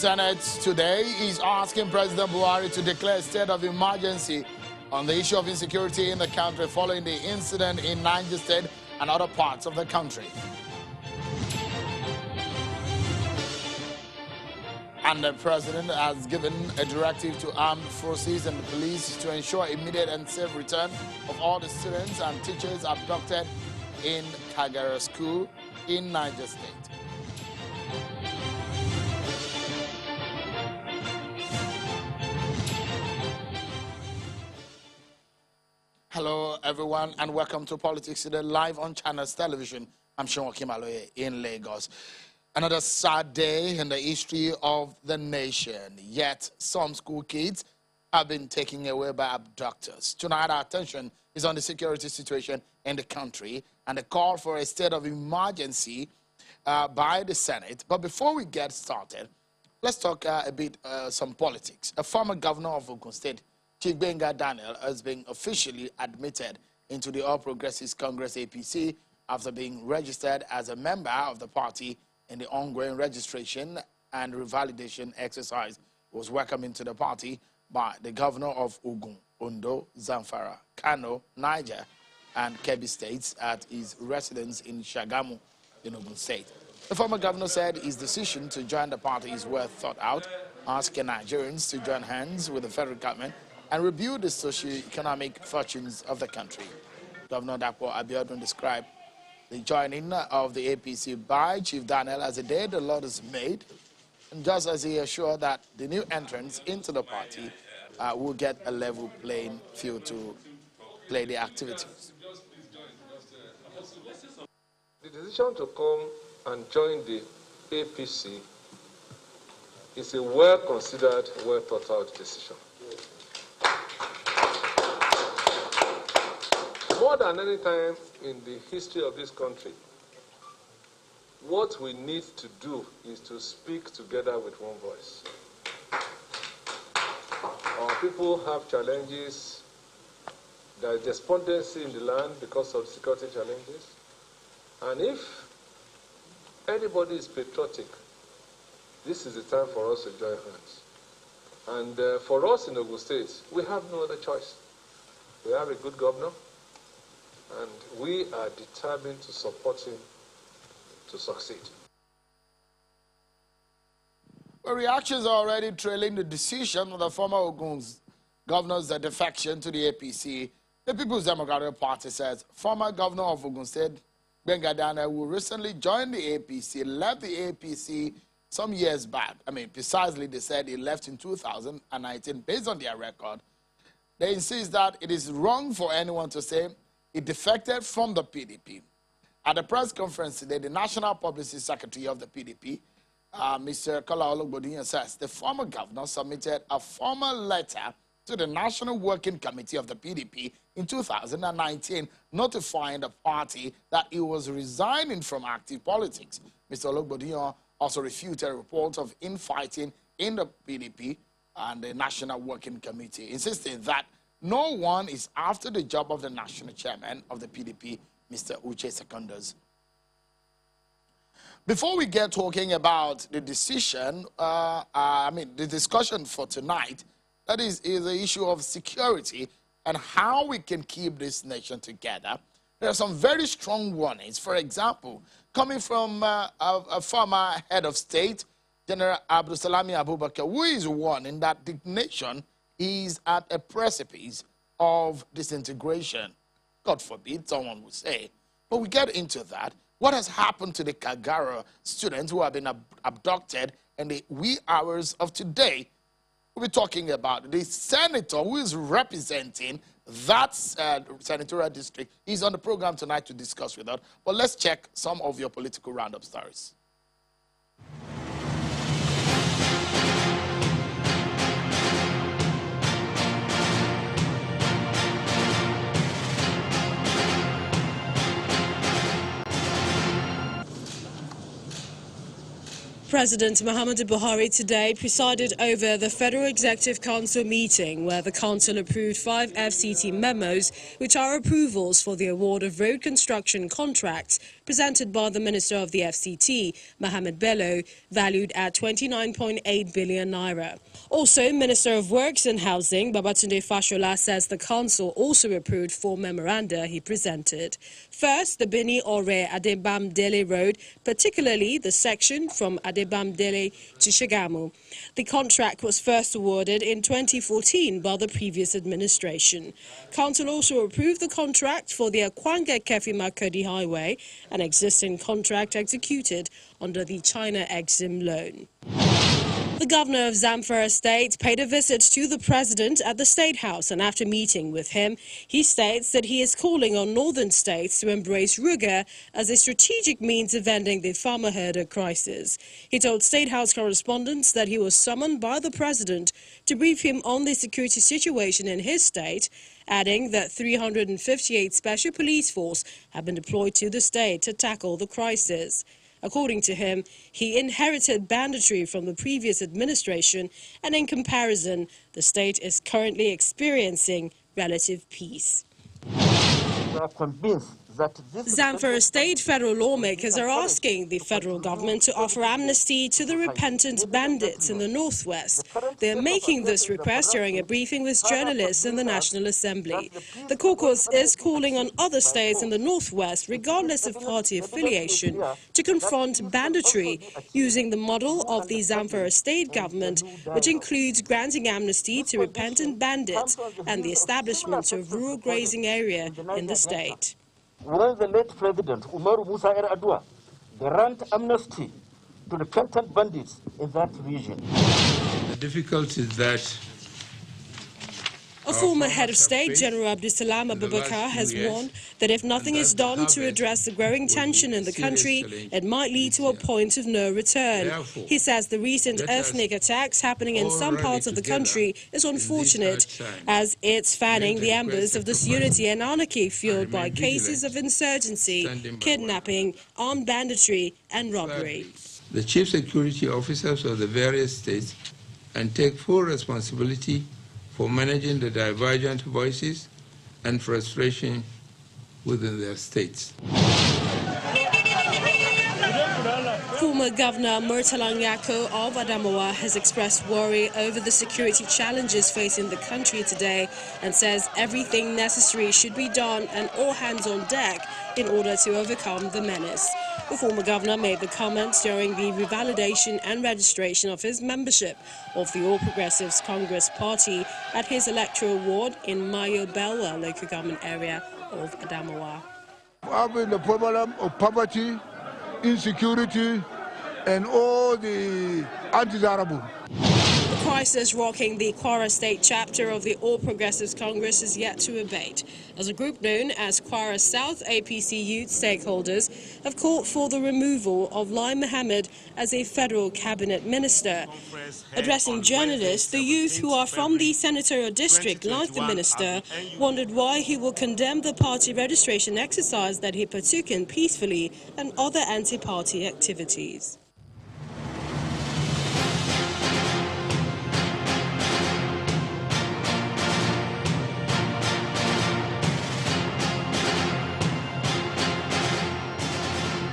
Senate today is asking President Buhari to declare a state of emergency on the issue of insecurity in the country following the incident in Niger State and other parts of the country. And the president has given a directive to armed forces and the police to ensure immediate and safe return of all the students and teachers abducted in Kagara school in Niger State. Hello, everyone, and welcome to Politics Today, live on Channels Television. I'm Sean Kimaloye in Lagos. Another sad day in the history of the nation, yet some school kids have been taken away by abductors. Tonight, our attention is on the security situation in the country and the call for a state of emergency by the Senate. But before we get started, let's talk a bit some politics. A former governor of Ogun State, Chief Benga Daniel, has been officially admitted into the All Progressives Congress APC after being registered as a member of the party in the ongoing registration and revalidation exercise. He was welcomed into the party by the governor of Ogun, Ondo, Zamfara, Kano, Niger, and Kebbi states at his residence in Shagamu in Ogun State. The former governor said his decision to join the party is well thought out, asking Nigerians to join hands with the federal government and rebuild the socio-economic fortunes of the country. Governor Dapo Abiodun described the joining of the APC by Chief Daniel as a day the Lord has made, and just as he assured that the new entrants into the party will get a level playing field to play the activities. The decision to come and join the APC is a well-considered, well-thought-out decision. More than any time in the history of this country, what we need to do is to speak together with one voice. Our people have challenges. There is despondency in the land because of security challenges. And if anybody is patriotic, this is the time for us to join hands. And for us in Ogun State, we have no other choice. We have a good governor, and we are determined to support him to succeed. Well, reactions are already trailing the decision of the former Ogun's governor's defection to the APC. The People's Democratic Party says former governor of Ogun State, Benga Daniel, who recently joined the APC, left the APC some years back. I mean, precisely, they said he left in 2019 based on their record. They insist that it is wrong for anyone to say he defected from the PDP. At the press conference today, the National Publicity Secretary of the PDP, Mr. Kola Ologbodiyan, says the former governor submitted a formal letter to the National Working Committee of the PDP in 2019, notifying the party that he was resigning from active politics. Mr. Ologbodiyan also refuted reports of infighting in the PDP and the National Working Committee, insisting that no one is after the job of the national chairman of the PDP, Mr. Uche Secondus. Before we get talking about the decision, the discussion for tonight, that is the issue of security and how we can keep this nation together. There are some very strong warnings. For example, coming from a former head of state, General Abdulsalami Abubakar, who is warning that the nation is at a precipice of disintegration. God forbid, someone would say. But we get into that. What has happened to the Kagara students who have been abducted in the wee hours of today? We'll be talking about the senator who is representing that senatorial district. He's on the program tonight to discuss with us. But let's check some of your political roundup stories. President Muhammadu Buhari today presided over the Federal Executive Council meeting where the Council approved 5 FCT memos, which are approvals for the award of road construction contracts presented by the Minister of the FCT, Mohammed Bello, valued at 29.8 billion naira. Also, Minister of Works and Housing, Babatunde Fashola, says the Council also approved 4 memoranda he presented. First, the Bini Ore Adebam Dele Road, particularly the section from Adebam Dele to Shagamu. The contract was first awarded in 2014 by the previous administration. Council also approved the contract for the Akwanga Kefi Makodi Highway, an existing contract executed under the China Exim loan. The governor of Zamfara State paid a visit to the president at the State House, and after meeting with him, he states that he is calling on northern states to embrace rigor as a strategic means of ending the farmer-herder crisis. He told State House correspondents that he was summoned by the president to brief him on the security situation in his state, adding that 358 special police force have been deployed to the state to tackle the crisis. According to him, he inherited banditry from the previous administration, and in comparison, the state is currently experiencing relative peace. We are convinced that Zamfara State federal lawmakers are asking the federal government to offer amnesty to the repentant bandits in the northwest. They are making this request during a briefing with journalists in the National Assembly. The caucus is calling on other states in the northwest, regardless of party affiliation, to confront banditry using the model of the Zamfara State government, which includes granting amnesty to repentant bandits and the establishment of rural grazing area in the state. When the late President Umaru Musa Yar'Adua grant amnesty to repentant bandits in that region. The difficulty is that a former head of state, General Abdusalam Abubakar, has warned that if nothing is done to address the growing tension in the country, it might lead to a point of no return. He says the recent ethnic attacks happening in some parts of the country is unfortunate, as it's fanning the embers of disunity and anarchy fueled by cases of insurgency, kidnapping, armed banditry and robbery. The chief security officers of the various states and take full responsibility for managing the divergent voices and frustration within their states. Former Governor Murtala Nyako of Adamawa has expressed worry over the security challenges facing the country today and says everything necessary should be done and all hands on deck in order to overcome the menace. The former governor made the comments during the revalidation and registration of his membership of the All Progressives Congress Party at his electoral ward in Mayo Belwa local government area of Adamawa. Having the problem of poverty, insecurity, and all the undesirable. The crisis rocking the Kwara State chapter of the All Progressives Congress is yet to abate, as a group known as Kwara South APC Youth stakeholders have called for the removal of Lai Mohammed as a federal cabinet minister. Addressing journalists, the youth who are from the senatorial district, like the minister, wondered why he will condemn the party registration exercise that he partook in peacefully and other anti-party activities.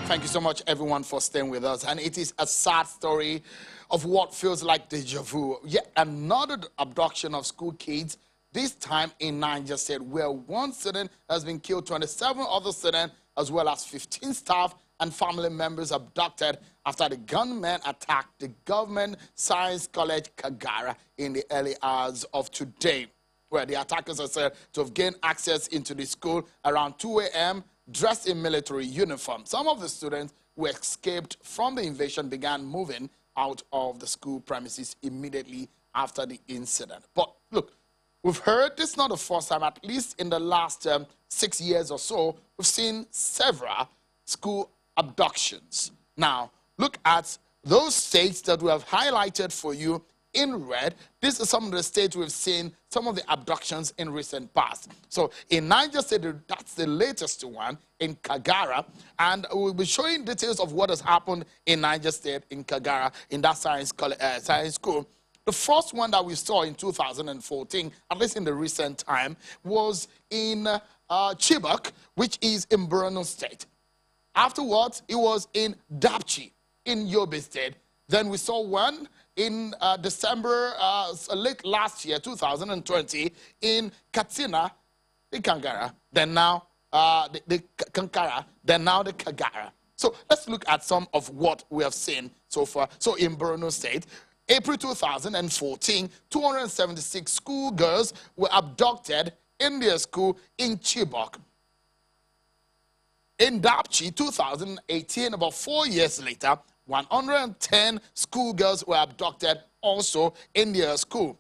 Thank you so much, everyone, for staying with us. And it is a sad story of what feels like deja vu. Yet another abduction of school kids, this time in Niger State, where one student has been killed, 27 other students, as well as 15 staff and family members abducted after the gunmen attacked the government science college Kagara in the early hours of today, where the attackers are said to have gained access into the school around 2 a.m., dressed in military uniform. Some of the students who escaped from the invasion began moving out of the school premises immediately after the incident. But look, we've heard this is not the first time, at least in the last 6 years or so, we've seen several school abductions. Now, look at those states that we have highlighted for you in red. This is some of the states we've seen some of the abductions in recent past. So in Niger State, that's the latest one in Kagara, and we'll be showing details of what has happened in Niger State, in Kagara, in that science school. The first one that we saw in 2014, at least in the recent time, was in Chibok, which is in Borno State. Afterwards, it was in Dapchi, in Yobe State. Then we saw one in December, late last year, 2020, in Katsina, the Kagara. Then now the Kankara, then now the Kagara. So let's look at some of what we have seen so far. So in Borno State, April 2014, 276 schoolgirls were abducted in their school in Chibok. In Dapchi, 2018, about 4 years later, 110 schoolgirls were abducted also in their school.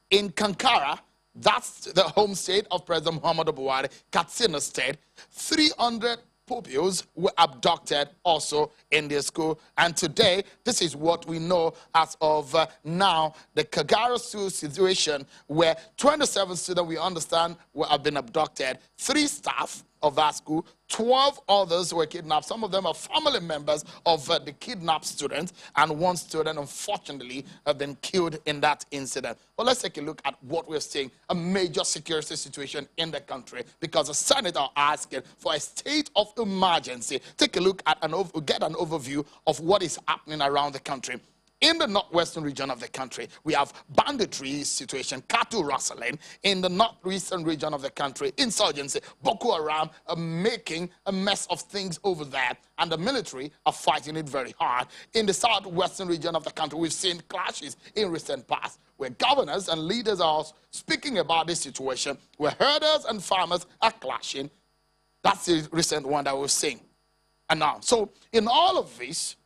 In Kankara, that's the home state of President Muhammadu Buhari, Katsina State, 300 pupils were abducted also in their school. And today, this is what we know as of now, the Kagara situation, where 27 students, we understand, have been abducted. 3 staff of that school, 12 others were kidnapped. Some of them are family members of the kidnapped students, and 1 student, unfortunately, have been killed in that incident. But let's take a look at what we're seeing, a major security situation in the country, because the Senate are asking for a state of emergency. Take a look at get an overview of what is happening around the country. In the northwestern region of the country, we have banditry situation, cattle rustling. In the northeastern region of the country, insurgency, Boko Haram are making a mess of things over there, and the military are fighting it very hard. In the southwestern region of the country, we've seen clashes in recent past, where governors and leaders are speaking about this situation, where herders and farmers are clashing. That's the recent one that we're seeing. And now, so in all of this,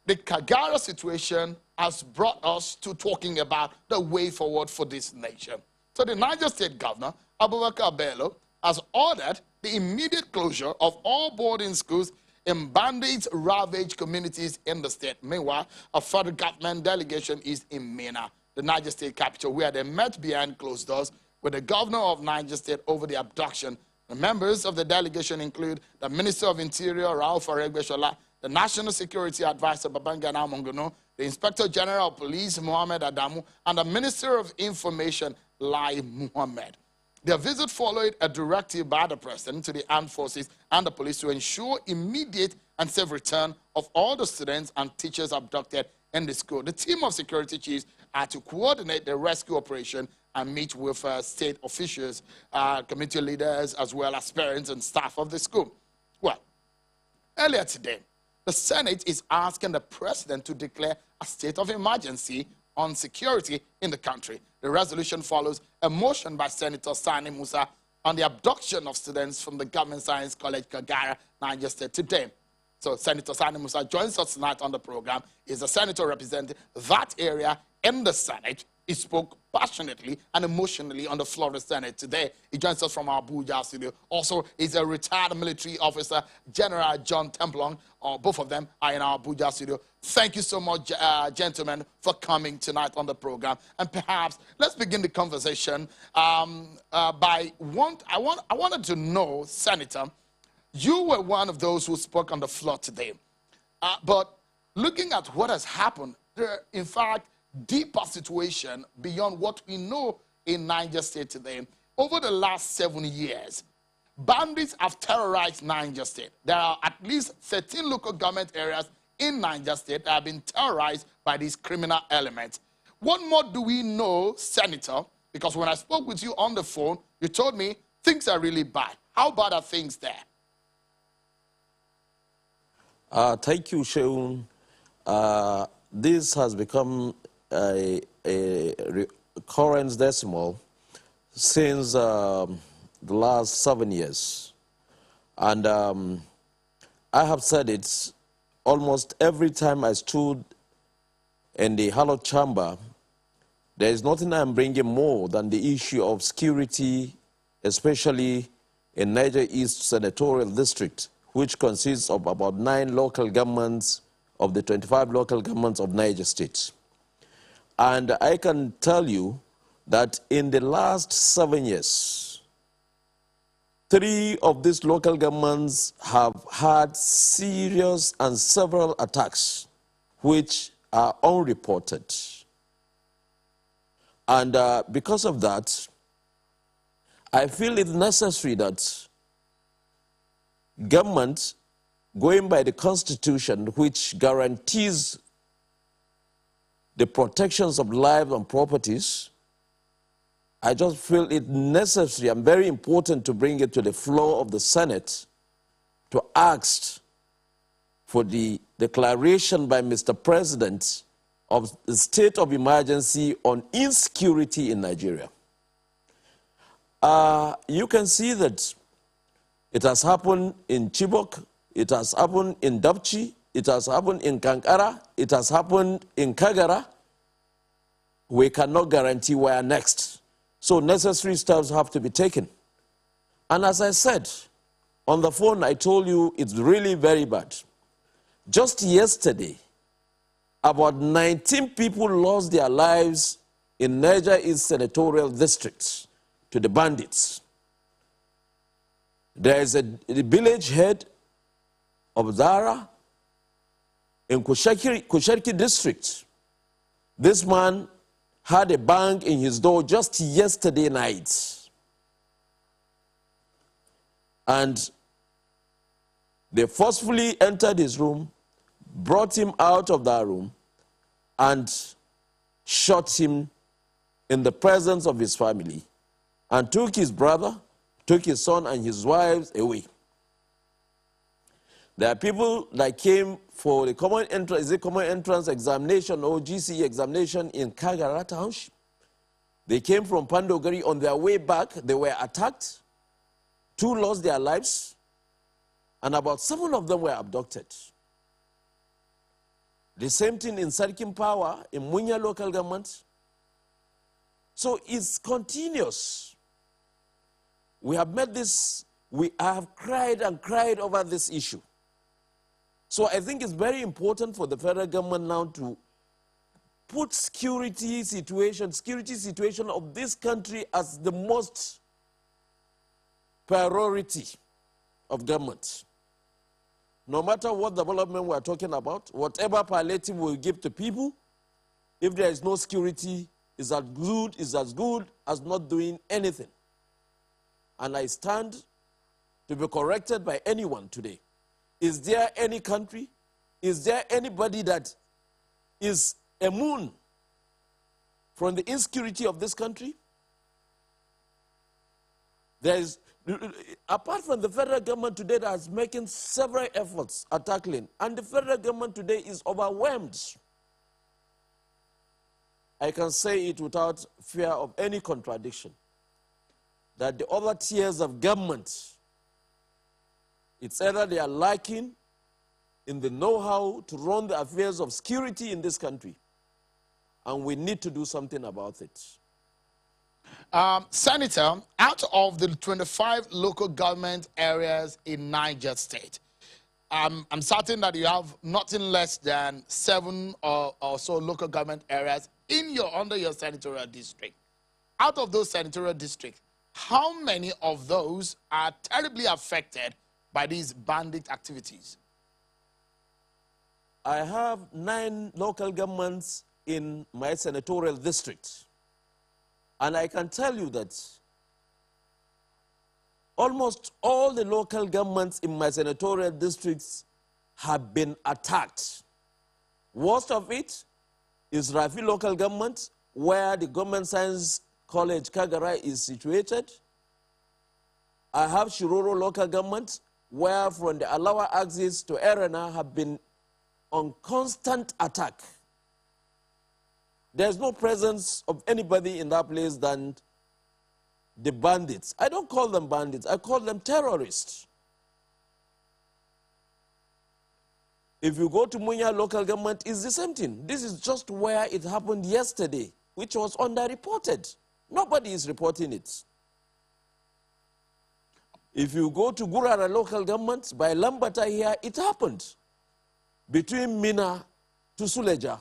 the Kagara situation has brought us to talking about the way forward for this nation. So the Niger State Governor, Abubakar Bello, has ordered the immediate closure of all boarding schools in bandit-ravaged communities in the state. Meanwhile, a federal government delegation is in Minna, the Niger State capital, where they met behind closed doors with the governor of Niger State over the abduction. The members of the delegation include the Minister of Interior, Ralph Aregbesola, the National Security Advisor, Babangana Mongono, the Inspector General of Police, Mohamed Adamu, and the Minister of Information, Lai Muhammad. Their visit followed a directive by the President to the armed forces and the police to ensure immediate and safe return of all the students and teachers abducted in the school. The team of security chiefs are to coordinate the rescue operation and meet with state officials, community leaders, as well as parents and staff of the school. Well, earlier today, the Senate is asking the President to declare a state of emergency on security in the country. The resolution follows a motion by Senator Sani Musa on the abduction of students from the Government Science College, Kagara, Niger State today. So Senator Sani Musa joins us tonight on the program. He's a senator representing that area in the Senate. He spoke passionately and emotionally on the floor of the Senate today. He joins us from our Abuja studio. Also, he's a retired military officer, General John Templong. Both of them are in our Abuja studio. Thank you so much, gentlemen, for coming tonight on the program. And perhaps let's begin the conversation I wanted to know, Senator, you were one of those who spoke on the floor today. But looking at what has happened, there, in fact, deeper situation beyond what we know in Niger State today. Over the last 7 years, bandits have terrorized Niger State. There are at least 13 local government areas in Niger State that have been terrorized by these criminal elements. What more do we know, Senator? Because when I spoke with you on the phone, you told me things are really bad. How bad are things there? Thank you, Sheun. This has become a recurrence decimal since the last 7 years. And I have said it almost every time I stood in the hallowed chamber. There is nothing I'm bringing more than the issue of security, especially in Niger East Senatorial District, which consists of about 9 local governments of the 25 local governments of Niger State. And I can tell you, that in the last 7 years, 3 of these local governments have had serious and several attacks which are unreported. And because of that, I feel it necessary that government, going by the Constitution, which guarantees the protections of life and properties, I just feel it necessary and very important to bring it to the floor of the Senate to ask for the declaration by Mr. President of the state of emergency on insecurity in Nigeria. You can see that it has happened in Chibok, it has happened in Dapchi, it has happened in Kagara, it has happened in Kagara. We cannot guarantee where next. So necessary steps have to be taken. And as I said, on the phone I told you it's really very bad. Just yesterday, about 19 people lost their lives in Niger East Senatorial District to the bandits. There is a village head of Zara in Kusharki district. This man had a bang in his door just yesterday night. And they forcefully entered his room, brought him out of that room, and shot him in the presence of his family, and took his brother, took his son and his wives away. There are people that came for the common entrance examination or GCE examination in Kagara Township. They came from Pandogari. On their way back, they were attacked. 2 lost their lives, and about 7 of them were abducted. The same thing in Sarkin Power, in Munya local government. So it's continuous. We have made this, we have cried and cried over this issue. So I think it's very important for the federal government now to put security situation of this country as the most priority of government. No matter what development we're talking about, whatever palliative we'll give to people, if there is no security, is as good as not doing anything. And I stand to be corrected by anyone today. Is there any country, is there anybody that is immune from the insecurity of this country? There is, apart from the federal government today that is making several efforts at tackling, and the federal government today is overwhelmed. I can say it without fear of any contradiction, that the other tiers of government, it's either they are lacking in the know-how to run the affairs of security in this country, and we need to do something about it. Senator, out of the 25 local government areas in Niger State, I'm certain that you have nothing less than 7 or so local government areas under your senatorial district. Out of those senatorial districts, how many of those are terribly affected by these bandit activities? I have 9 local governments in my senatorial district. And I can tell you that almost all the local governments in my senatorial districts have been attacked. Worst of it is Rafi local government, where the Government Science College Kagara is situated. I have Shiroro local government, where from the Alawa axis to Erena have been on constant attack. There's no presence of anybody in that place than the bandits. I don't call them bandits, I call them terrorists. If you go to Munya local government, it's the same thing. This is just where it happened yesterday, which was underreported. Nobody is reporting it. If you go to Gurara local government, by Lambata here, it happened. Between Mina to Suleja,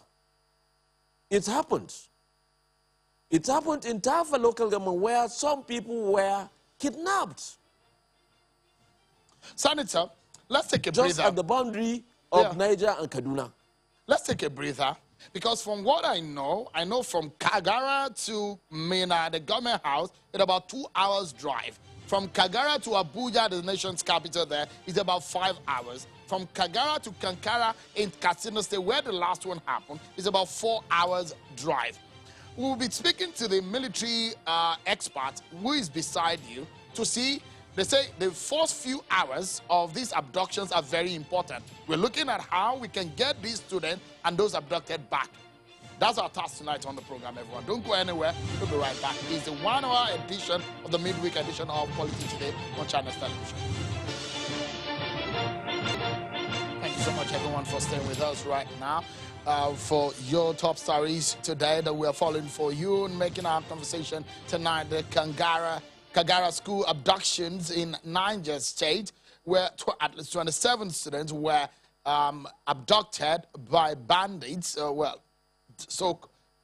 it happened. It happened in Tafa local government where some people were kidnapped. Senator, let's take a Just breather. at the boundary of Niger and Kaduna. Let's take a breather. Because from what I know from Kagara to Mina, the government house, it's about 2 hours drive. From Kagara to Abuja, the nation's capital there, is about 5 hours. From Kagara to Kankara in Katsina State, where the last one happened, is about 4 hours drive. We'll be speaking to the military expert who is beside you to see. They say the first few hours of these abductions are very important. We're looking at how we can get these students and those abducted back. That's our task tonight on the program, everyone. Don't go anywhere. We'll be right back. It's the 1 hour edition of the midweek edition of Politics Today on Channels Television. Thank you so much, everyone, for staying with us right now. For your top stories today that we are following for you and making our conversation tonight, the Kagara school abductions in Niger State, where at least 27 students were abducted by bandits. So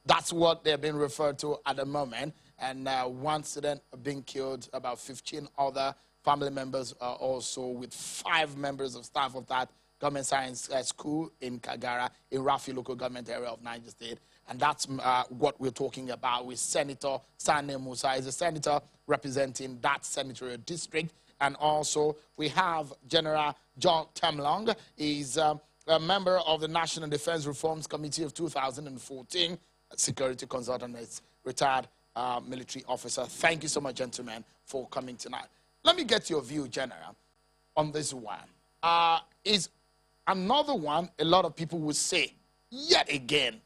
that's what they're being referred to at the moment. And one student being killed, about 15 other family members also, with 5 members of staff of that government science school in Kagara, in Rafi local government area of Niger State. And that's what we're talking about with Senator Sani Musa. He's a senator representing that senatorial district. And also we have General John Temlong. He's a member of the National Defense Reforms Committee of 2014, security consultant, retired military officer. Thank you so much, gentlemen, for coming tonight. Let me get your view, General, on this one. Is another one a lot of people would say, yet again,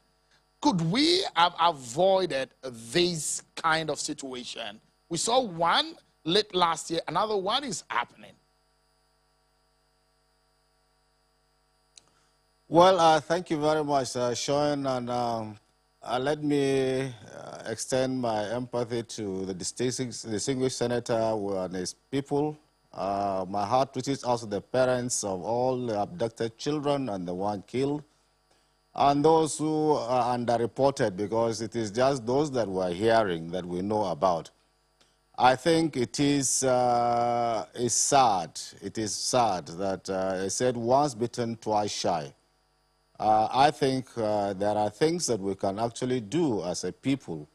could we have avoided this kind of situation? We saw one late last year, another one is happening. Well, thank you very much, Sean, and let me extend my empathy to the distinguished senator and his people. My heart reaches out to the parents of all the abducted children and the one killed, and those who are underreported, because it is just those that we're hearing that we know about. I think it is sad. It is sad that I said once bitten, twice shy. I think there are things that we can actually do as a people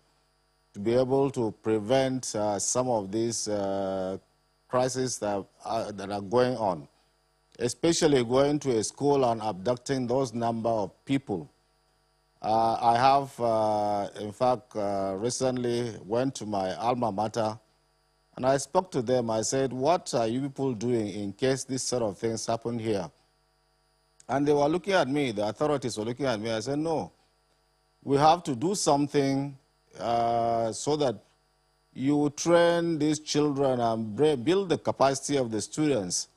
to be able to prevent some of these crises that are going on, especially going to a school and abducting those number of people. I have, in fact, recently went to my alma mater, and I spoke to them. I said, what are you people doing in case this sort of things happen here? And they were looking at me, the authorities were looking at me. I said, no, we have to do something so that you train these children and build the capacity of the students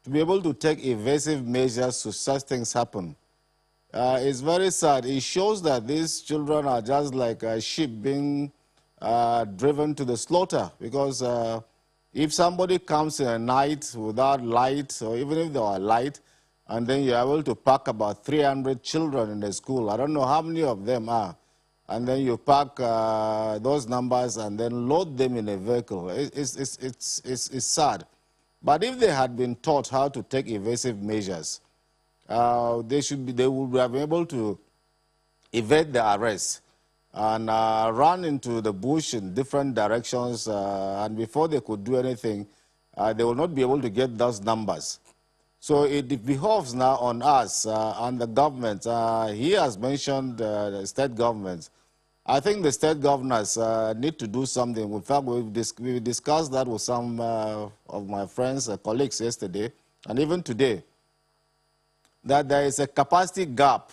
to be able to take evasive measures so such things happen. It's very sad. It shows that these children are just like sheep being driven to the slaughter, because if somebody comes in a night without light, or even if there are light, and then you're able to pack about 300 children in the school, I don't know how many of them are, and then you pack those numbers and then load them in a vehicle. It's sad. But if they had been taught how to take evasive measures, they would have been able to evade the arrest and run into the bush in different directions, and before they could do anything, they will not be able to get those numbers. So it behoves now on us and the government. He has mentioned the state governments. I think the state governors need to do something. In fact, we discussed that with some of my friends, colleagues yesterday, and even today, that there is a capacity gap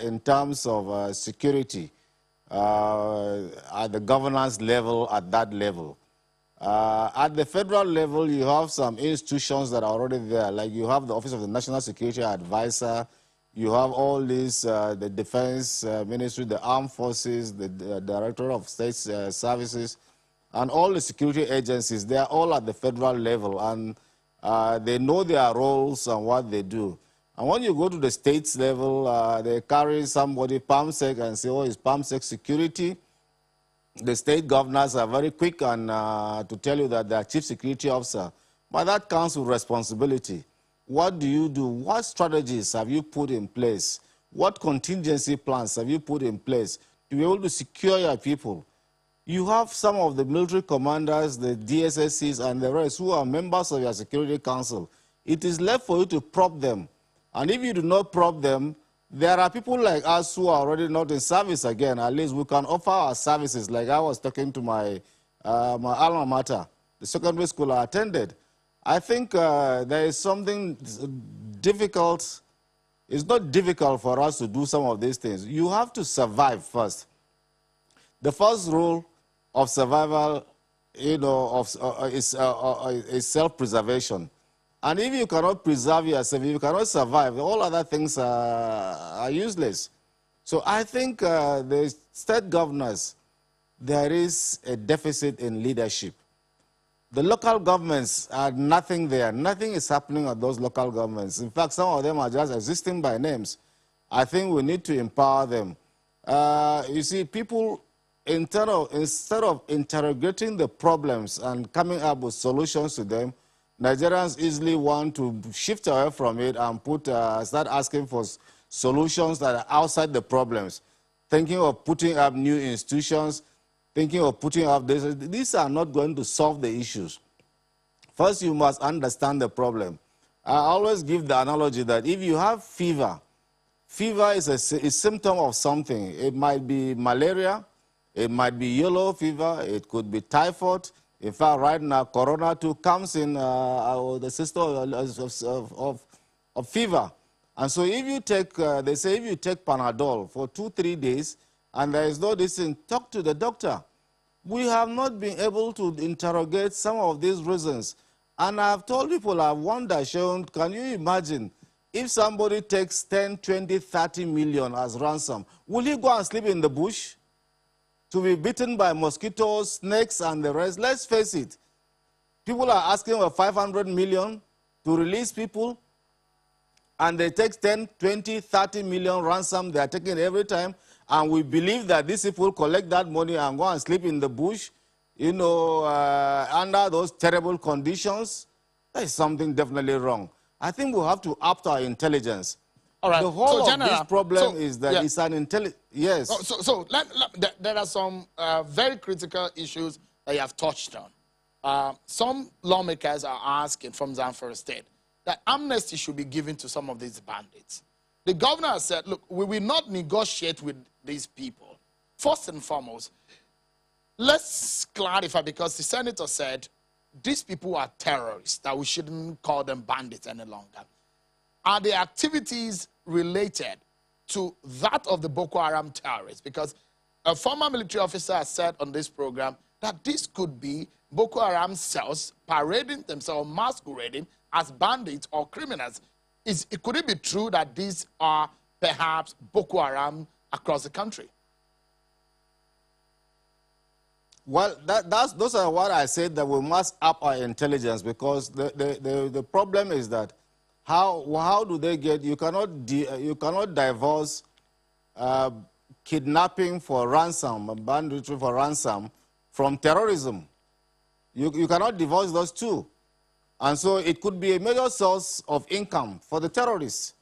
in terms of security at the governance level, at that level. At the federal level, you have some institutions that are already there, like you have the Office of the National Security Advisor, you have all these, the Defense Ministry, the Armed Forces, the Director of State Services, and all the security agencies. They are all at the federal level, and they know their roles and what they do. And when you go to the states level, they carry somebody, PAMSEC, and say, oh, it's PAMSEC security. the state governors are very quick and, to tell you that they are chief security officer. But that comes with responsibility. What do you do? What strategies have you put in place? What contingency plans have you put in place to be able to secure your people? You have some of the military commanders, the DSSCs, and the rest who are members of your Security Council. It is left for you to prop them. And if you do not prop them, there are people like us who are already not in service again. At least we can offer our services. Like I was talking to my alma mater, the secondary school I attended. I think there is something difficult. It's not difficult for us to do some of these things. You have to survive first. The first rule of survival, is self-preservation. And if you cannot preserve yourself, if you cannot survive, all other things are useless. So I think the state governors, there is a deficit in leadership. The local governments are nothing there. Nothing is happening at those local governments. In fact, some of them are just existing by names. I think we need to empower them. You see, people, instead of interrogating the problems and coming up with solutions to them, Nigerians easily want to shift away from it and start asking for solutions that are outside the problems, thinking of putting up new institutions, thinking of putting up this. These are not going to solve the issues. First, you must understand the problem. I always give the analogy that if you have fever, fever is a symptom of something. It might be malaria, it might be yellow fever, it could be typhoid. In fact, right now, corona too comes in the system of fever. And so if you take, they say if you take Panadol for 2-3 days and there is no distance, talk to the doctor. We have not been able to interrogate some of these reasons. And I've told people, I've wondered, Sean, can you imagine if somebody takes 10, 20, 30 million as ransom, will he go and sleep in the bush to be bitten by mosquitoes, snakes, and the rest? Let's face it. People are asking for 500 million to release people, and they take 10, 20, 30 million ransom. They are taking every time, and we believe that these people collect that money and go and sleep in the bush, under those terrible conditions. There is something definitely wrong. I think we have to up our intelligence. All right. The whole so, of this problem is that it's an yes. There are some very critical issues that you have touched on. Some lawmakers are asking from Zamfara State that amnesty should be given to some of these bandits. The governor has said, look, we will not negotiate with these people. First and foremost, let's clarify, because the senator said these people are terrorists, that we shouldn't call them bandits any longer. Are the activities related to that of the Boko Haram terrorists? Because a former military officer has said on this program that this could be Boko Haram cells parading themselves, masquerading as bandits or criminals. Could it be true that these are perhaps Boko Haram across the country? Well, those are what I said, that we must up our intelligence, because the problem is that how do they get? You cannot divorce kidnapping for ransom, banditry for ransom, from terrorism. You cannot divorce those two. And so it could be a major source of income for the terrorists.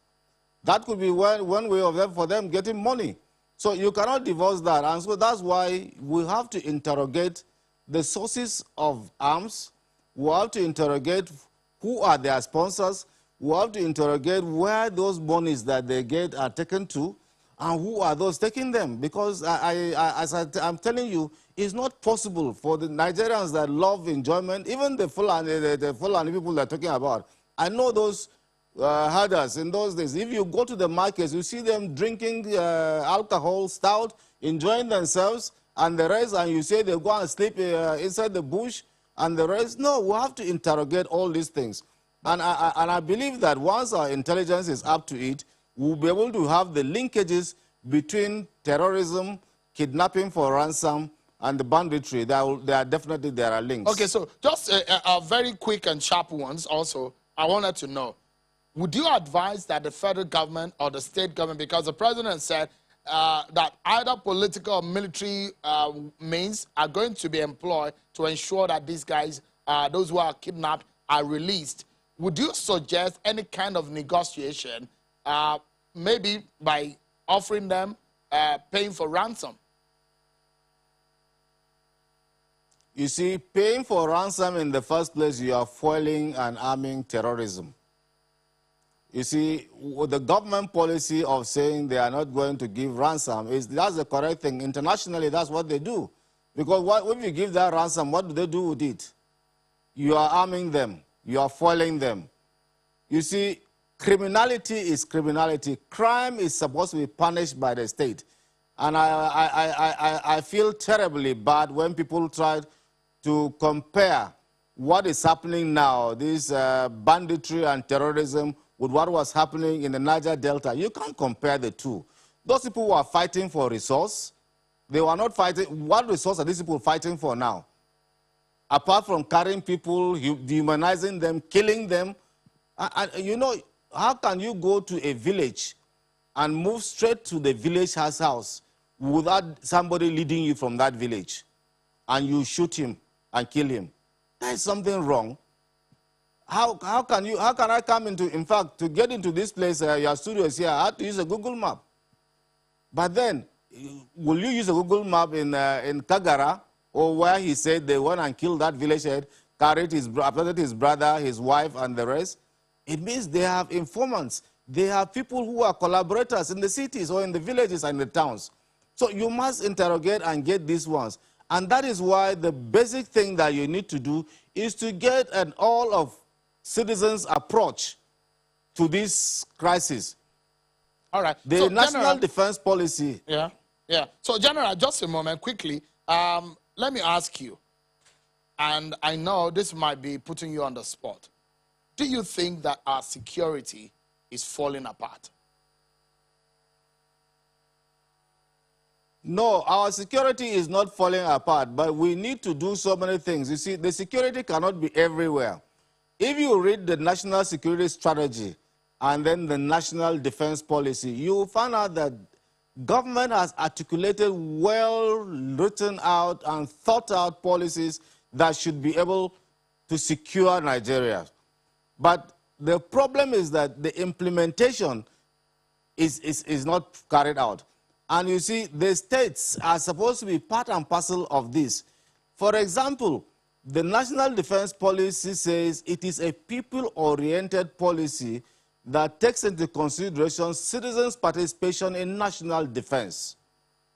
That could be one way of them, for them getting money. So you cannot divorce that. And so that's why we have to interrogate the sources of arms. We have to interrogate who are their sponsors. We have to interrogate where those monies that they get are taken to, and who are those taking them. Because I'm telling you, it's not possible for the Nigerians that love enjoyment, even the Fulani people they're talking about. I know those herders in those days. If you go to the markets, you see them drinking alcohol, stout, enjoying themselves, and the rest, and you say they go and sleep inside the bush, and the rest. No, we have to interrogate all these things. And I believe that once our intelligence is up to it, we'll be able to have the linkages between terrorism, kidnapping for ransom, and the banditry. There are links. Okay, so just a very quick and sharp ones also. I wanted to know, would you advise that the federal government or the state government, because the president said that either political or military means are going to be employed to ensure that these guys, those who are kidnapped, are released. Would you suggest any kind of negotiation, maybe by offering them paying for ransom? You see, paying for ransom in the first place, you are foiling and arming terrorism. You see, the government policy of saying they are not going to give ransom, that's the correct thing. Internationally, that's what they do. Because if you give that ransom, what do they do with it? You are arming them. You are foiling them. You see, criminality is criminality. Crime is supposed to be punished by the state. And I feel terribly bad when people try to compare what is happening now, this banditry and terrorism, with what was happening in the Niger Delta. You can't compare the two. Those people who are fighting for resource, they were not fighting. What resource are these people fighting for now? Apart from carrying people, dehumanizing them, killing them. You know, how can you go to a village and move straight to the village house without somebody leading you from that village, and you shoot him and kill him? There is something wrong. How can I come into, in fact, to get into this place, your studio is here, I had to use a Google map. But then, will you use a Google map in Kagara, or where he said they went and killed that village head, carried his brother, his wife, and the rest? It means they have informants. They have people who are collaborators in the cities or in the villages and the towns. So you must interrogate and get these ones. And that is why the basic thing that you need to do is to get an all-of-citizens approach to this crisis. All right. The so, National General, Defense Policy. Yeah, yeah. So, General, just a moment, quickly. Let me ask you, and I know this might be putting you on the spot. Do you think that our security is falling apart? No, our security is not falling apart, but we need to do so many things. You see, the security cannot be everywhere. If you read the National Security Strategy and then the National Defense Policy, you will find out that government has articulated well written out and thought out policies that should be able to secure Nigeria. But the problem is that the implementation is not carried out. And you see, the states are supposed to be part and parcel of this. For example, the National Defense Policy says it is a people-oriented policy that takes into consideration citizens' participation in national defense.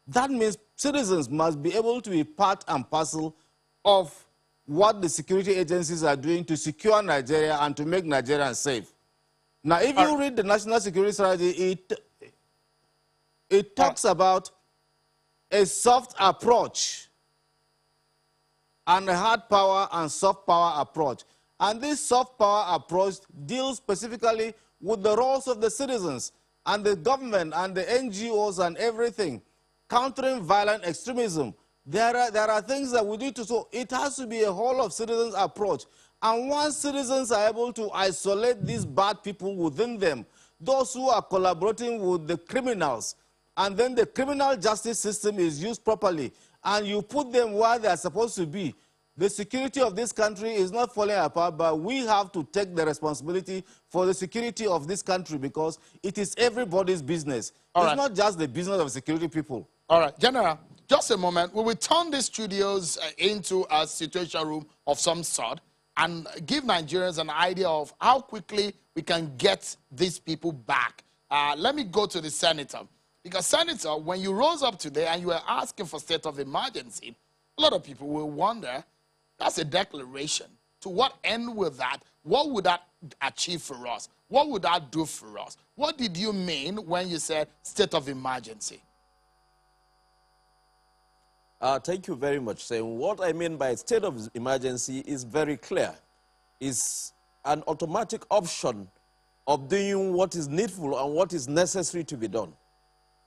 That means citizens must be able to be part and parcel of what the security agencies are doing to secure Nigeria and to make Nigerians safe. Now, if you read the National Security Strategy, it talks about a soft approach and a hard power and soft power approach. And this soft power approach deals specifically with the roles of the citizens and the government and the NGOs and everything, countering violent extremism. There are things that we need to, so it has to be a whole of citizens approach. And once citizens are able to isolate these bad people within them, those who are collaborating with the criminals, and then the criminal justice system is used properly, and you put them where they are supposed to be, the security of this country is not falling apart, but we have to take the responsibility for the security of this country because it is everybody's business. It's not just the business of security people. All right, General, just a moment. We will turn the studios into a situation room of some sort and give Nigerians an idea of how quickly we can get these people back. Let me go to the senator. Because, Senator, when you rose up today and you were asking for state of emergency, a lot of people will wonder, that's a declaration. To what end will that? What would that achieve for us? What would that do for us? What did you mean when you said state of emergency? Thank you very much. So what I mean by state of emergency is very clear. It's an automatic option of doing what is needful and what is necessary to be done.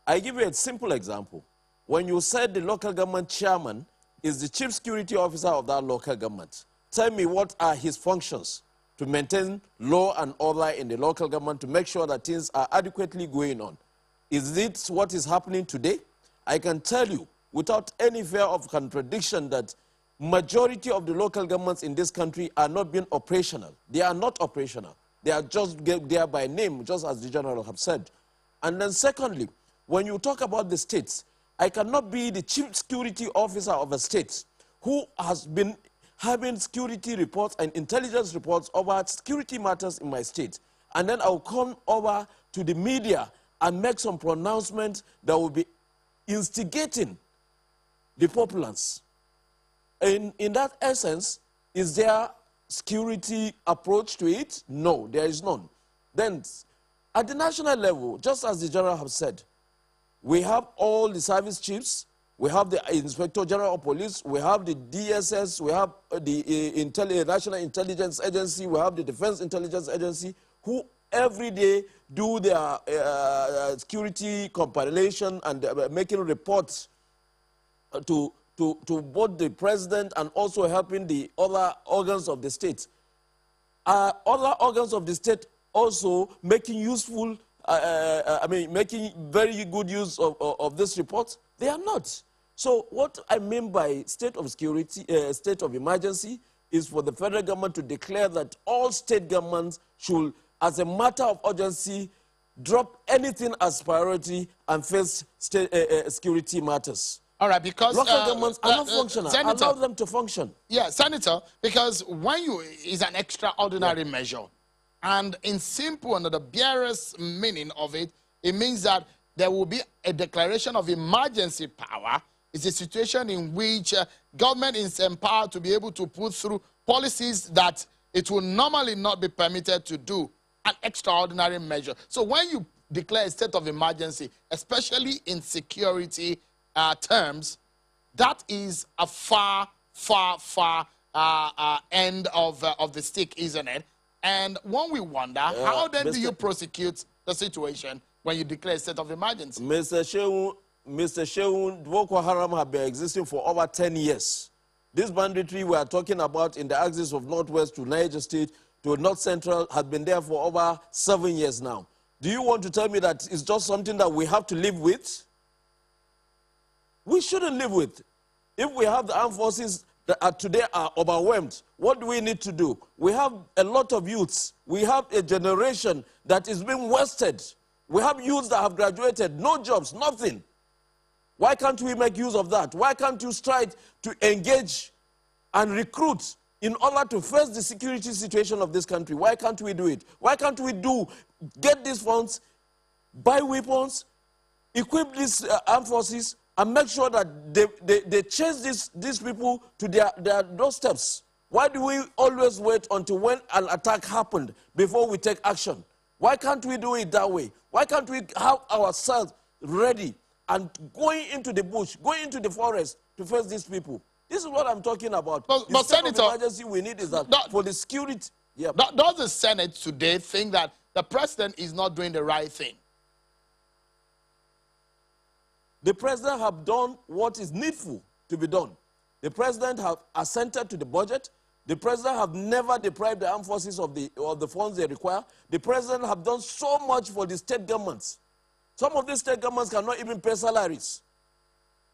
I give you a simple example. When you said the local government chairman is the chief security officer of that local government, tell me what are his functions to maintain law and order in the local government to make sure that things are adequately going on. Is it what is happening today? I can tell you, without any fear of contradiction, that majority of the local governments in this country are not being operational. They are not operational. They are just there by name, just as the general have said. And then secondly, when you talk about the states, I cannot be the chief security officer of a state who has been having security reports and intelligence reports about security matters in my state. And then I'll come over to the media and make some pronouncement that will be instigating the populace. In that essence, is there security approach to it? No, there is none. Then, at the national level, just as the general have said, we have all the service chiefs, we have the Inspector General of Police, we have the DSS, we have the National Intelligence Agency, we have the Defense Intelligence Agency, who every day do their security compilation and making reports to both the president and also helping the other organs of the state. Other organs of the state also making useful, making very good use of this report? They are not. So what I mean by state of security, state of emergency, is for the federal government to declare that all state governments should, as a matter of urgency, drop anything as priority and face state security matters. All right, because local governments are not functional. Senator, allow them to function. Yeah, Senator, because when you is an extraordinary measure, and in simple and the barest meaning of it, it means that there will be a declaration of emergency power. It's a situation in which government is empowered to be able to put through policies that it will normally not be permitted to do. An extraordinary measure. So when you declare a state of emergency, especially in security terms, that is a far end of the stick, isn't it? And when we wonder, how then do you prosecute the situation when you declare a state of emergency? Mr. Shehu, Boko Haram have been existing for over 10 years. This banditry we are talking about in the axis of Northwest to Niger State to North Central has been there for over 7 years now. Do you want to tell me that it's just something that we have to live with? We shouldn't live with. If we have the armed forces that today are overwhelmed, what do we need to do? We have a lot of youths. We have a generation that is being wasted. We have youths that have graduated, no jobs, nothing. Why can't we make use of that? Why can't you strive to engage and recruit in order to face the security situation of this country? Why can't we do it? Why can't we get these funds, buy weapons, equip these armed forces, and make sure that they chase these people to their doorsteps? Why do we always wait until when an attack happened before we take action? Why can't we do it that way? Why can't we have ourselves ready and going into the bush, going into the forest to face these people? This is what I'm talking about. But Senator, emergency we need is that for the security. Yeah. Does the Senate today think that the president is not doing the right thing? The president have done what is needful to be done. The president have assented to the budget. The president have never deprived the armed forces of the funds they require. The president have done so much for the state governments. Some of these state governments cannot even pay salaries.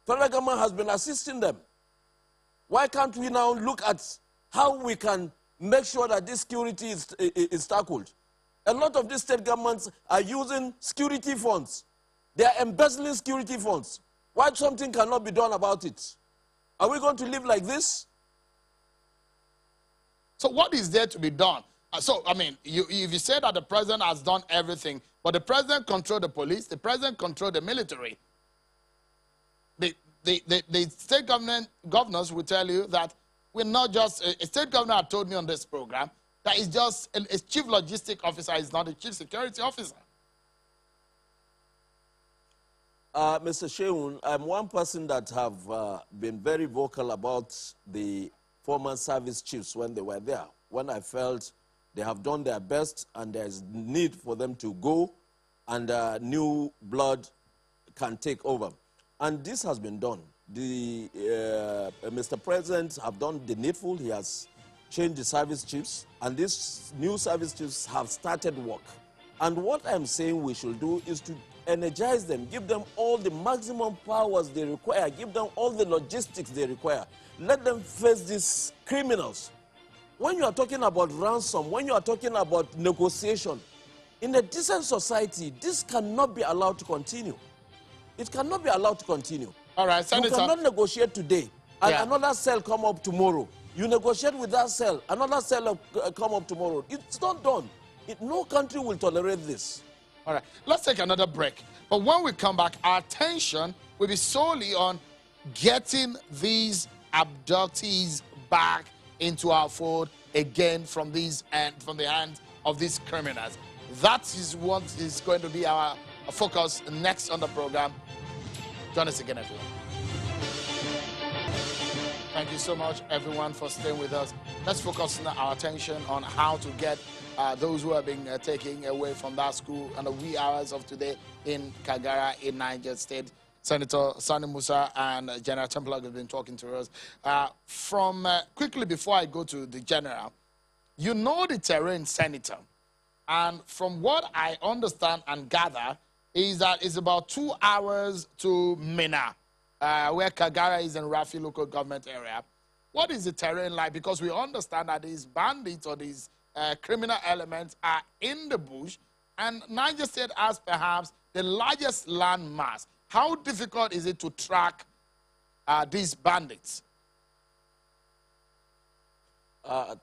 Federal government has been assisting them. Why can't we now look at how we can make sure that this security is tackled? A lot of these state governments are using security funds. They are embezzling security funds. Why something cannot be done about it? Are we going to live like this? So what is there to be done? So, I mean, if you say that the president has done everything, but the president controls the police, the president controls the military, the state governors will tell you that we're not just, a state governor had told me on this program that it's just a chief logistic officer, is not a chief security officer. Mr. Sheun, I'm one person that have been very vocal about the former service chiefs when they were there, when I felt they have done their best and there's need for them to go and new blood can take over. And this has been done. Mr. President have done the needful. He has changed the service chiefs, and these new service chiefs have started work. And what I'm saying we should do is to energize them, give them all the maximum powers they require, give them all the logistics they require. Let them face these criminals. When you are talking about ransom, when you are talking about negotiation, in a decent society, this cannot be allowed to continue. It cannot be allowed to continue. All right, Senator. You cannot negotiate today, and another cell come up tomorrow. You negotiate with that cell, another cell come up tomorrow. It's not done. No country will tolerate this. All right, let's take another break. But when we come back, our attention will be solely on getting these abductees back into our fold again from the hands of these criminals. That is what is going to be our focus next on the program. Join us again, everyone. Thank you so much, everyone, for staying with us. Let's focus our attention on how to get those who have been taken away from that school in the wee hours of today in Kagara in Niger State. Senator Sani Musa and General Templar have been talking to us. Quickly, before I go to the General, you know the terrain, Senator. And from what I understand and gather, is that it's about 2 hours to Mina, where Kagara is in Rafi local government area. What is the terrain like? Because we understand that these bandits or these criminal elements are in the bush, and Niger State has perhaps the largest land mass. How difficult is it to track these bandits?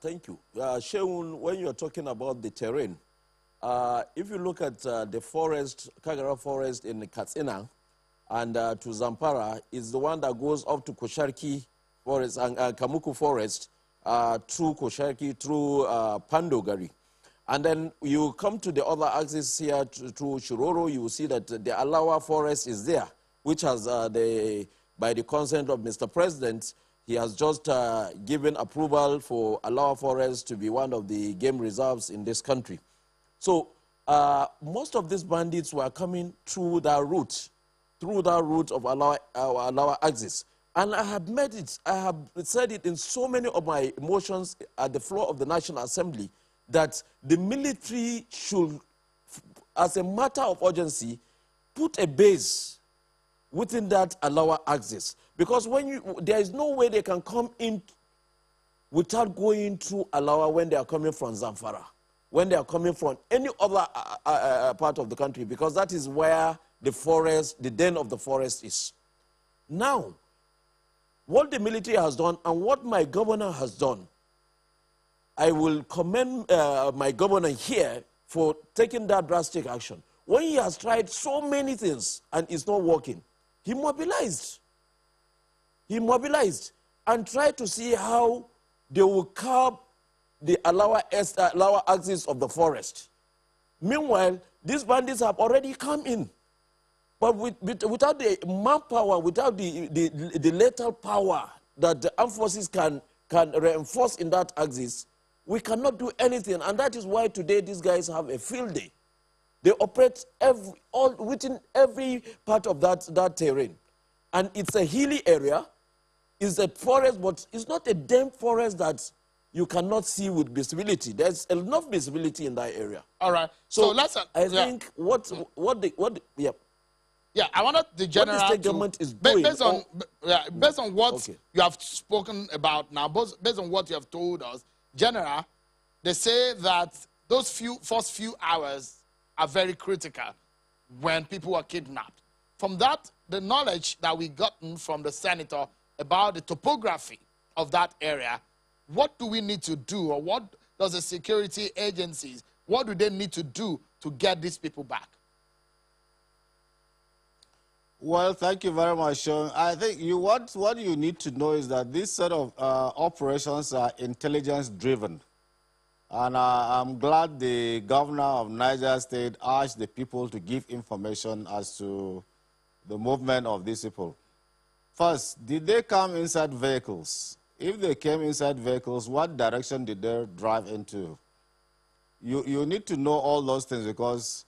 Thank you. Sheun, when you're talking about the terrain, if you look at the forest, Kagara forest in Katsina and to Zampara, is the one that goes up to Kosharki forest and Kamuku forest through Kosharki, through Pandogari. And then you come to the other axis here to Shiroro, you will see that the Alawa forest is there, which has, by the consent of Mr. President, he has just given approval for Alawa forest to be one of the game reserves in this country. So most of these bandits were coming through that route of Alawa axis. And I have made it, I have said it in so many of my emotions at the floor of the National Assembly, that the military should, as a matter of urgency, put a base within that Alawa axis. Because there is no way they can come in without going through Alawa when they are coming from Zamfara, when they are coming from any other part of the country, because that is where the forest, the den of the forest is. Now, what the military has done and what my governor has done, I will commend my governor here for taking that drastic action. When he has tried so many things and it's not working, he mobilized. He mobilized and tried to see how they will curb the Alawa axis of the forest. Meanwhile, these bandits have already come in. But without the manpower, without the lethal power that the armed forces can reinforce in that axis, we cannot do anything. And that is why today these guys have a field day. They operate within every part of that terrain. And it's a hilly area. It's a forest, but it's not a damn forest that you cannot see with visibility. There's enough visibility in that area. All right. So let's. I think Yeah, I wanted the general what the state government is doing. Based on what you have spoken about now, based on what you have told us, General, they say that those first few hours are very critical when people are kidnapped. From that, the knowledge that we gotten from the senator about the topography of that area, what do we need to do, or what does the security agencies, what do they need to do to get these people back? Well, thank you very much, Sean. I think what you need to know is that this sort of operations are intelligence-driven. And I'm glad the governor of Niger State asked the people to give information as to the movement of these people. First, did they come inside vehicles? If they came inside vehicles, what direction did they drive into? You need to know all those things, because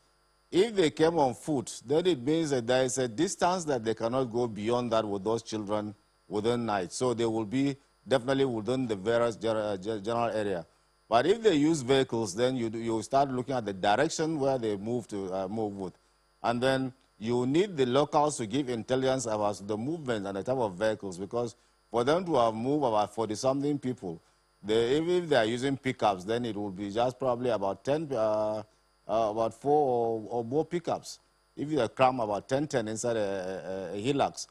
if they came on foot, then it means that there is a distance that they cannot go beyond that with those children within night. So they will be definitely within the various general area. But if they use vehicles, then you start looking at the direction where they move with. And then you need the locals to give intelligence about the movement and the type of vehicles, because for them to have moved about 40-something people, even if they are using pickups, then it will be just probably about 10, about 4 or more pickups. If you cram about 10 inside a Hilux.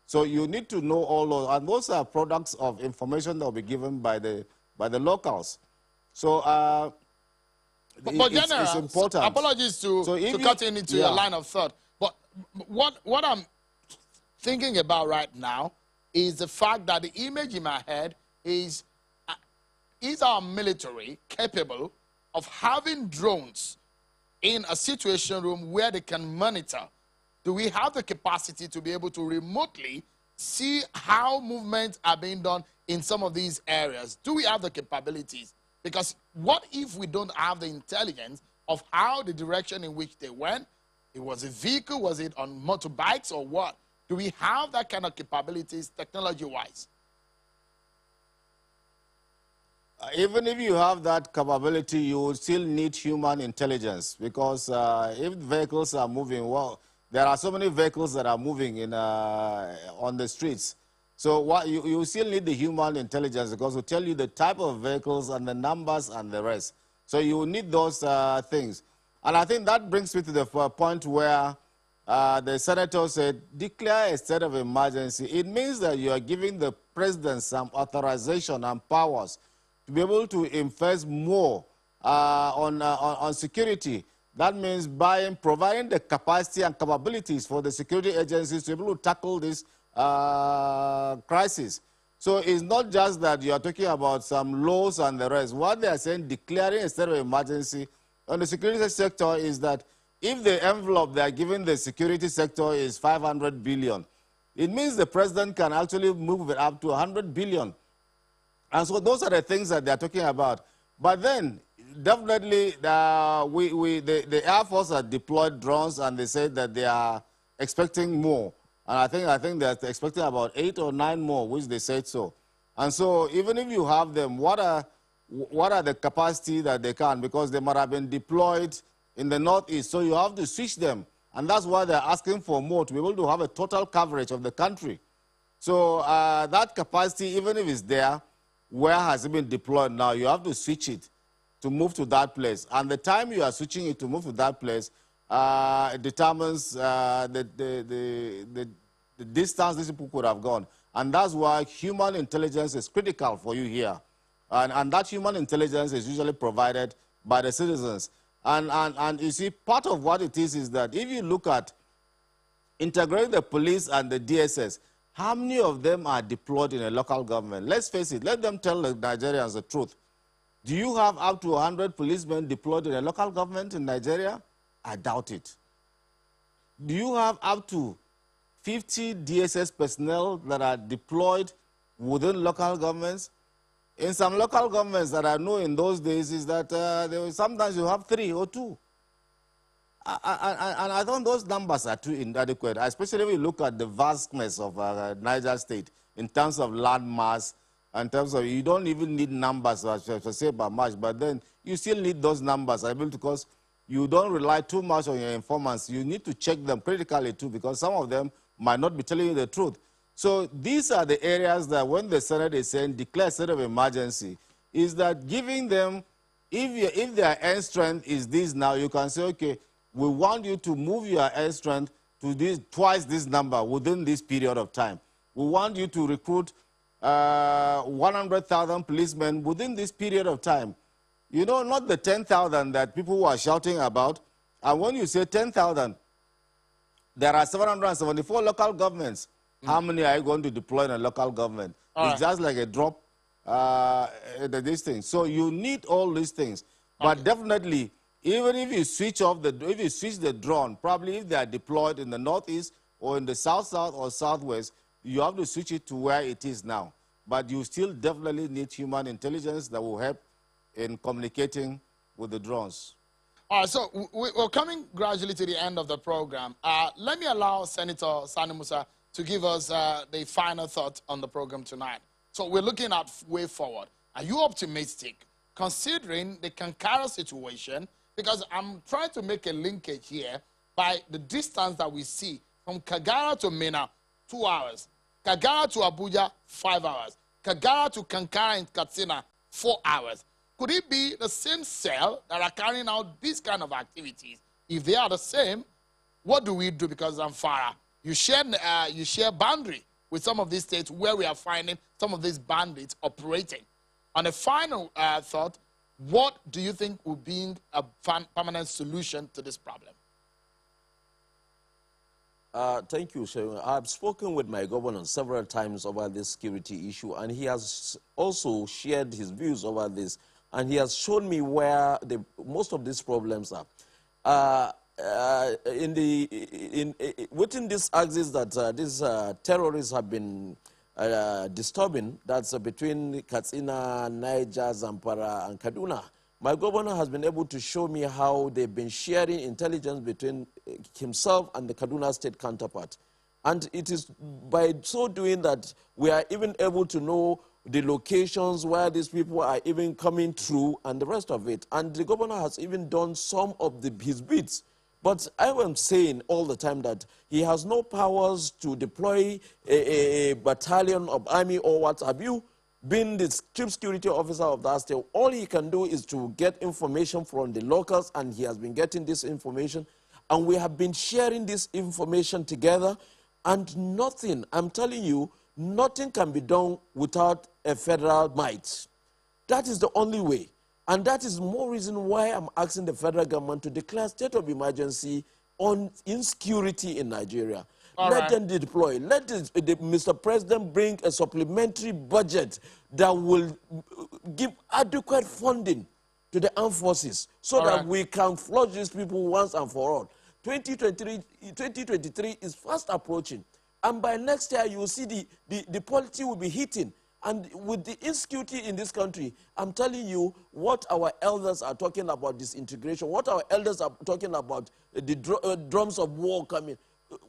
So you need to know all those, and those are products of information that will be given by the locals. So but General, it's important. Apologies to cut into your line of thought. But what I'm thinking about right now is the fact that the image in my head is our military capable of having drones in a situation room where they can monitor? Do we have the capacity to be able to remotely see how movements are being done in some of these areas? Do we have the capabilities? Because what if we don't have the intelligence of how the direction in which they went? It was a vehicle, was it on motorbikes or what? Do we have that kind of capabilities technology-wise? Even if you have that capability, you will still need human intelligence, because if vehicles are moving, well, there are so many vehicles that are moving on the streets. So you still need the human intelligence, because it will tell you the type of vehicles and the numbers and the rest. So you need those things. And I think that brings me to the point where the senator said, declare a state of emergency. It means that you are giving the president some authorization and powers to be able to invest more on security. That means providing the capacity and capabilities for the security agencies to be able to tackle this crisis. So it's not just that you are talking about some laws and the rest. What they are saying, declaring a state of emergency on the security sector, is that if the envelope they are giving the security sector is 500 billion, it means the president can actually move it up to 100 billion. And so those are the things that they are talking about. But then, definitely, the Air Force has deployed drones, and they said that they are expecting more. And I think they're expecting about 8 or 9 more, which they said so. And so even if you have them, what are the capacity that they can? Because they might have been deployed in the Northeast, so you have to switch them. And that's why they're asking for more, to be able to have a total coverage of the country. So that capacity, even if it's there, where has it been deployed now? You have to switch it to move to that place. And the time you are switching it to move to that place determines the distance these people could have gone. And that's why human intelligence is critical for you here. And that human intelligence is usually provided by the citizens. And you see, part of what it is that if you look at integrating the police and the DSS, how many of them are deployed in a local government? Let's face it, let them tell the Nigerians the truth. Do you have up to 100 policemen deployed in a local government in Nigeria? I doubt it. Do you have up to 50 DSS personnel that are deployed within local governments? In some local governments that I know in those days is that sometimes you have 3 or 2. And I think those numbers are too inadequate, especially when you look at the vastness of Niger State in terms of land mass, in terms of, you don't even need numbers to say by much, but then you still need those numbers, because you don't rely too much on your informants. You need to check them critically too, because some of them might not be telling you the truth. So these are the areas that when the Senate is saying declare state of emergency, is that giving them, if their end strength is this now, you can say, okay, we want you to move your air strength to twice this number within this period of time. We want you to recruit 100,000 policemen within this period of time. You know, not the 10,000 that people were shouting about. And when you say 10,000, there are 774 local governments. How many are you going to deploy in a local government? It's just like a drop these things. So you need all these things. But definitely, even if you switch the drone, probably if they are deployed in the northeast or in the south or southwest, you have to switch it to where it is now. But you still definitely need human intelligence that will help in communicating with the drones. All right, so we're coming gradually to the end of the program. Let me allow Senator Sani Musa to give us the final thought on the program tonight. So we're looking at way forward. Are you optimistic, considering the Kagara situation? Because I'm trying to make a linkage here by the distance that we see from Kagara to Mina, 2 hours. Kagara to Abuja, 5 hours. Kagara to Kankara in Katsina, 4 hours. Could it be the same cell that are carrying out these kind of activities? If they are the same, what do we do? Because Zamfara, you share boundary with some of these states where we are finding some of these bandits operating. On a final thought, what do you think would be a permanent solution to this problem? Thank you, Sharon. I've spoken with my governor several times over this security issue, and he has also shared his views over this, and he has shown me where most of these problems are. Within this axis that these terrorists have been disturbing, that's between Katsina, Niger, Zamfara, and Kaduna, my governor has been able to show me how they've been sharing intelligence between himself and the Kaduna state counterpart. And it is by so doing that we are even able to know the locations where these people are even coming through and the rest of it. And the governor has even done some of his bits. But I am saying all the time that he has no powers to deploy a battalion of army or what have you. Being the chief security officer of that state, all he can do is to get information from the locals, and he has been getting this information. And we have been sharing this information together, and nothing, I'm telling you, nothing can be done without a federal might. That is the only way. And that is more reason why I'm asking the federal government to declare state of emergency on insecurity in Nigeria. Let them deploy. Let Mr. President bring a supplementary budget that will give adequate funding to the armed forces so that we can flush these people once and for all. 2023 is fast approaching. And by next year, you will see the polity will be hitting. And with the insecurity in this country, I'm telling you what our elders are talking about disintegration, what our elders are talking about the drums of war coming.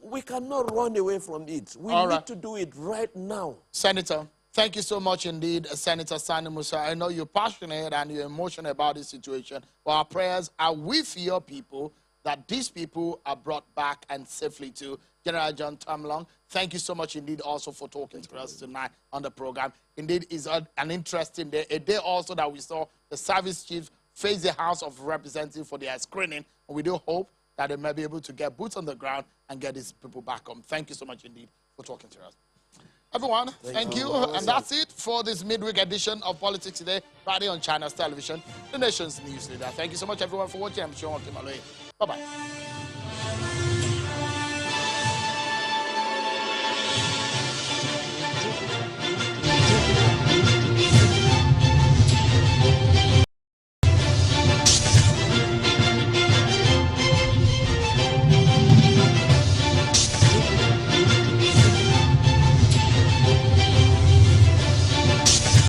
We cannot run away from it. We need to do it right now. Senator, thank you so much indeed, Senator Sani Musa. I know you're passionate and you're emotional about this situation. But our prayers are with your people that these people are brought back and safely to. General John Tamlong, thank you so much indeed also for talking to us tonight on the program. Indeed, it's an interesting day. A day also that we saw the service chiefs face the House of Representatives for their screening. And we do hope that they may be able to get boots on the ground and get these people back home. Thank you so much indeed for talking to us. Everyone, thank you. And that's it for this midweek edition of Politics Today, Friday on China's Television, the nation's news leader. Thank you so much, everyone, for watching. I'm Sean Kimaloe. Bye-bye.